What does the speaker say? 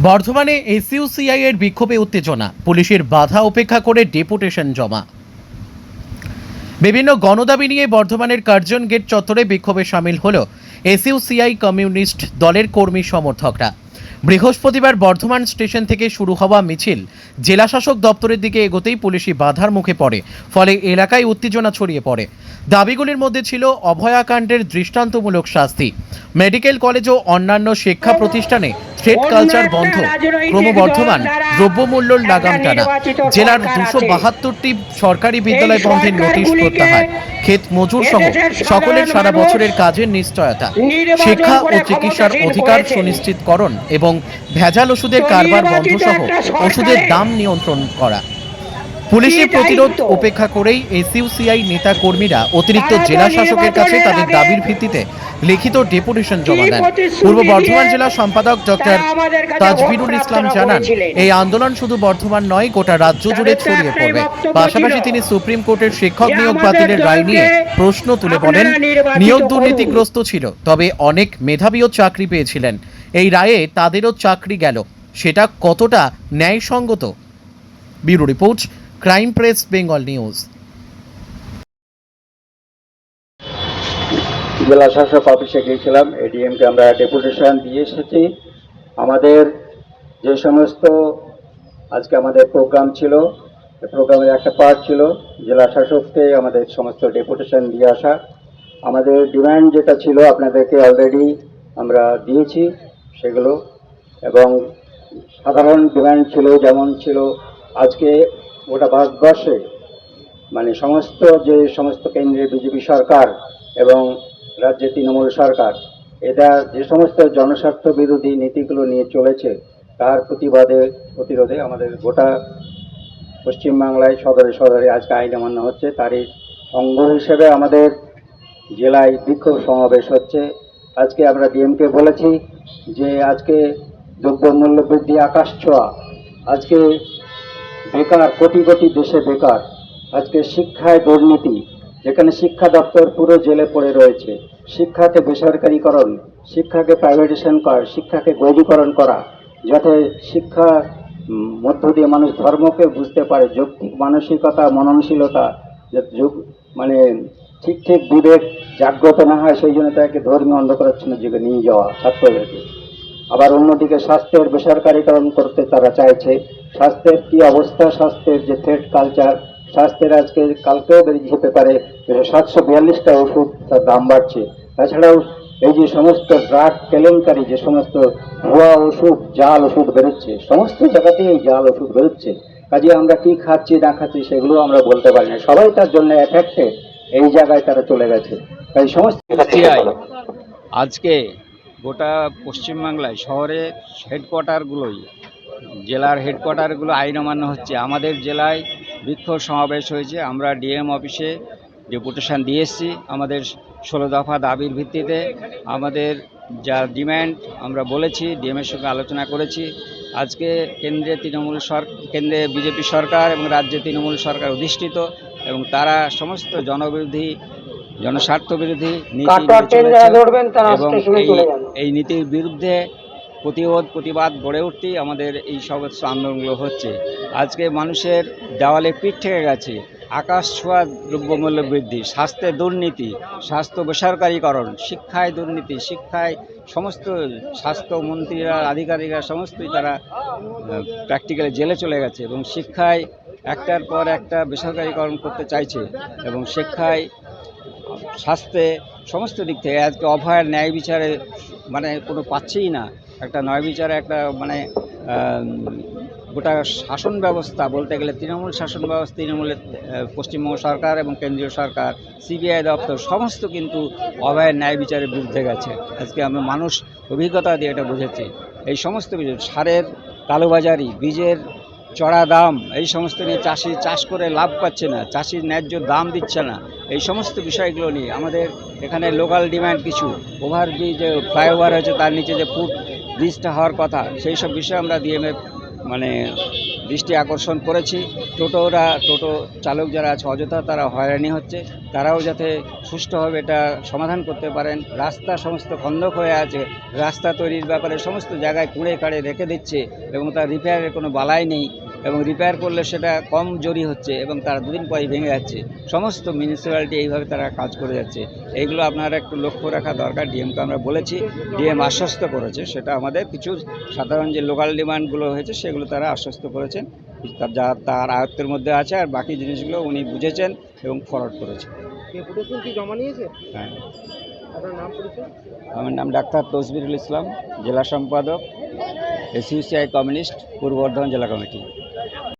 বর্ধমানে এসইউসিআই এর বিক্ষোভে উত্তেজনা, পুলিশের বাধা উপেক্ষা করে ডেপুটেশন জমা। বিভিন্ন গণদাবি নিয়ে বর্ধমানের কার্জন গেট চত্বরে বিক্ষোভে সামিল হল এসইউসিআই কমিউনিস্ট দলের কর্মী সমর্থকরা। বৃহস্পতিবার বর্ধমান স্টেশন থেকে শুরু হওয়া মিছিল জেলাশাসক দপ্তরের দিকে এগোতেই পুলিশি বাধার মুখে পড়ে, ফলে এলাকায় উত্তেজনা ছড়িয়ে পড়ে। দাবিগুলির মধ্যে ছিল অভয়াকাণ্ডের দৃষ্টান্তমূলক শাস্তি, মেডিকেল কলেজ ও অন্যান্য শিক্ষা প্রতিষ্ঠানে থ্রেড কালচার বন্ধ, ক্রমবর্ধমান দ্রব্যমূল্যর লাগাম টানা, জেলার 272টি সরকারি বিদ্যালয় বন্ধের নোটিশ প্রত্যাহার, ক্ষেত মজুর সহ সকলের সারা বছরের কাজের নিশ্চয়তা, শিক্ষা ও চিকিৎসার অধিকার সুনিশ্চিতকরণ এবং ভেজাল ওষুধের কারবার বন্ধ সহ ওষুধের দাম নিয়ন্ত্রণ করা। পুলিশের প্রতিরোধ উপেক্ষা করেই এসইউসিআই নেতা কর্মীরা অতিরিক্ত জেলা শাসকের কাছে তাদের দাবির ভিত্তিতে লিখিত ডেপুটেশন জমা দেন। পূর্ব বর্ধমান জেলা সম্পাদক ডক্টর তাজবিরুল ইসলাম জানান, এই আন্দোলন শুধু বর্ধমান নয়, গোটা রাজ্য জুড়ে ছড়িয়ে পড়বে। পাশাপাশি তিনি সুপ্রিম কোর্টের শিক্ষক নিয়োগ বাতিলের রায় নিয়ে প্রশ্ন তুলে বলেন, নিয়োগ দুর্নীতিগ্রস্ত ছিল, তবে অনেক মেধাবীও চাকরি পেয়েছিলেন। এই রায়ে তাদেরও চাকরি গেল, সেটা কতটা ন্যায়সঙ্গত? Bureau report, crime press, Bengal news. জেলা শাসক অফিসে গিয়েছিলাম, এডিএমকে আমরা ডেপুটেশন দিয়ে এসেছি। আমাদের যে সমস্ত আজকে আমাদের প্রোগ্রাম ছিল, প্রোগ্রামের একটা পার্ট ছিল জেলা শাসককে আমাদের সমস্ত ডেপুটেশন দিয়ে আসা। আমাদের ডিমান্ড যেটা ছিল আপনাদেরকে অলরেডি আমরা দিয়েছি সেগুলো, এবং সাধারণ ডিমান্ড ছিল যেমন ছিল আজকে গোটা ভারতবর্ষে মানে যে সমস্ত কেন্দ্রে বিজেপি সরকার এবং রাজ্যে তৃণমূল সরকার এটা যে সমস্ত জনস্বার্থ বিরোধী নীতিগুলো নিয়ে চলেছে তার প্রতিরোধে আমাদের গোটা পশ্চিমবাংলায় সদরে সদরে আজকে আইন অমান্য হচ্ছে। তারই অঙ্গ হিসেবে আমাদের জেলায় বিক্ষোভ সমাবেশ হচ্ছে। আজকে আমরা ডিএমকে বলেছি যে আজকে দ্রব্যমূল্য বৃদ্ধি আকাশ ছোঁয়া, আজকে বেকার কোটি কোটি দেশে বেকার, আজকে শিক্ষায় দুর্নীতি, যেখানে শিক্ষা দপ্তর পুরো জেলে পড়ে রয়েছে, শিক্ষাকে বেসরকারীকরণ, শিক্ষাকে প্রাইভেটাইজেশন করা, শিক্ষাকে গৈরীকরণ করা, যাতে শিক্ষা মধ্য দিয়ে মানুষ ধর্মকে বুঝতে পারে, যৌক্তিক মানসিকতা মননশীলতা মানে ঠিক ঠিক বিবেক জাগ্রত না হয়, সেই জন্য তাকে ধর্মীয় অন্ধকারাচ্ছন্ন যুগে নিয়ে যাওয়া ছাত্রদেরকে। আবার অন্যদিকে স্বাস্থ্যের বেসরকারীকরণ করতে তারা চাইছে। স্বাস্থ্যের কি অবস্থা, স্বাস্থ্যের যে থ্রেড কালচার, স্বাস্থ্যের আজকে কালকেও বেরিয়ে যেতে পারে 742টা ওষুধ তার দাম বাড়ছে। তাছাড়াও এই যে সমস্ত ড্রাগ কেলেঙ্কারি, যে সমস্ত ভুয়া ওষুধ, জাল ওষুধ বেরোচ্ছে, সমস্ত জায়গাতেই এই জাল ওষুধ বেরোচ্ছে। কাজে আমরা কি খাচ্ছি না খাচ্ছি সেগুলো আমরা বলতে পারি না, সবাই তার জন্য এফেক্টেড, এই জায়গায় তারা চলে গেছে। তাই সমস্ত আজকে গোটা পশ্চিমবাংলায় শহরের হেডকোয়ার্টারগুলোই, জেলার হেডকোয়ার্টারগুলো আইন অমান্য হচ্ছে। আমাদের জেলায় বিক্ষোভ সমাবেশ হয়েছে, আমরা ডিএম অফিসে ডেপুটেশন দিয়ে এসেছি। আমাদের 16 দফা দাবির ভিত্তিতে আমাদের যা ডিম্যান্ড আমরা বলেছি, ডিএমের সঙ্গে আলোচনা করেছি। আজকে কেন্দ্রে বিজেপি সরকার এবং রাজ্যে তৃণমূল সরকার অধিষ্ঠিত, এবং তারা সমস্ত জনবিরোধী, জনস্বার্থ বিরোধী নীতি এবং এই নীতির বিরুদ্ধে প্রতিবাদ গড়ে উঠতেই আমাদের এই সমস্ত আন্দোলনগুলো হচ্ছে। আজকে মানুষের দেওয়ালে পিঠ থেকে গেছে। আকাশ ছোঁয়া দ্রব্যমূল্য বৃদ্ধি, স্বাস্থ্যে দুর্নীতি, স্বাস্থ্য বেসরকারীকরণ, শিক্ষায় দুর্নীতি, শিক্ষায় সমস্ত স্বাস্থ্যমন্ত্রীরা, আধিকারিকরা সমস্তই তারা প্র্যাকটিক্যালি জেলে চলে গেছে, এবং শিক্ষায় একটার পর একটা বেসরকারীকরণ করতে চাইছে, এবং শিক্ষায়, স্বাস্থ্যে, সমস্ত দিক থেকে আজকে অভয়ের ন্যায় বিচারে মানে কোনো পাচ্ছেই না। একটা ন্যায় বিচারে একটা মানে গোটা শাসন ব্যবস্থা বলতে গেলে তৃণমূল শাসন ব্যবস্থা, তৃণমূলের পশ্চিমবঙ্গ সরকার এবং কেন্দ্রীয় সরকার, সিবিআই দপ্তর সমস্ত কিন্তু অভয়ের ন্যায় বিচারের বিরুদ্ধে গেছে। আজকে আমরা মানুষ অভিজ্ঞতা দিয়ে এটা বুঝেছি। এই সমস্ত বিষয়, সারের কালোবাজারি, বীজের চড়া দাম, এই সমস্ত নিয়ে চাষি চাষ করে লাভ পাচ্ছে না, চাষির ন্যায্য দাম দিচ্ছে না, এই সমস্ত বিষয়গুলো নিয়ে আমাদের এখানে লোকাল ডিমান্ড কিছু, ওভারব্রিজ, ফ্লাইওভার হয়েছে তার নিচে যে ফুট ব্রিজটা হওয়ার কথা, সেই সব বিষয়ে আমরা ডিএমএ মানে দৃষ্টি আকর্ষণ করেছি। টোটো চালক যারা আছে অযথা তারা হয়রানি হচ্ছে, তারাও যাতে সুষ্ঠুভাবে এটা সমাধান করতে পারেন। রাস্তা সমস্ত খন্দক হয়ে আছে, রাস্তা তৈরির ব্যাপারে সমস্ত জায়গায় কুঁড়ে কাড়ে রেখে দিচ্ছে এবং তার রিপেয়ারের কোনো বালাই নেই, এবং রিপেয়ার করলে সেটা কম জরি হচ্ছে এবং তার দুদিন পরে ভেঙে যাচ্ছে। সমস্ত মিউনিসিপ্যালিটি এইভাবে তারা কাজ করে যাচ্ছে। এইগুলো আপনারা একটু লক্ষ্য রাখা দরকার। ডিএমকে আমরা বলেছি, ডিএম আশ্বস্ত করেছে, সেটা আমাদের কিছু সাধারণ যে লোকাল ডিমান্ডগুলো হয়েছে সেগুলো তারা আশ্বস্ত করেছেন, যা তার আয়ত্তের মধ্যে আছে, আর বাকি জিনিসগুলো উনি বুঝেছেন এবং ফরওয়ার্ড করেছেন। ডেপুটেশন কি জমা নিয়েছে? হ্যাঁ, আপনার নাম পরিচয়? আমার নাম ডাক্তার তসবিরুল ইসলাম, জেলা সম্পাদক, এসইউসিআই কমিউনিস্ট পূর্ব বর্ধমান জেলা কমিটি।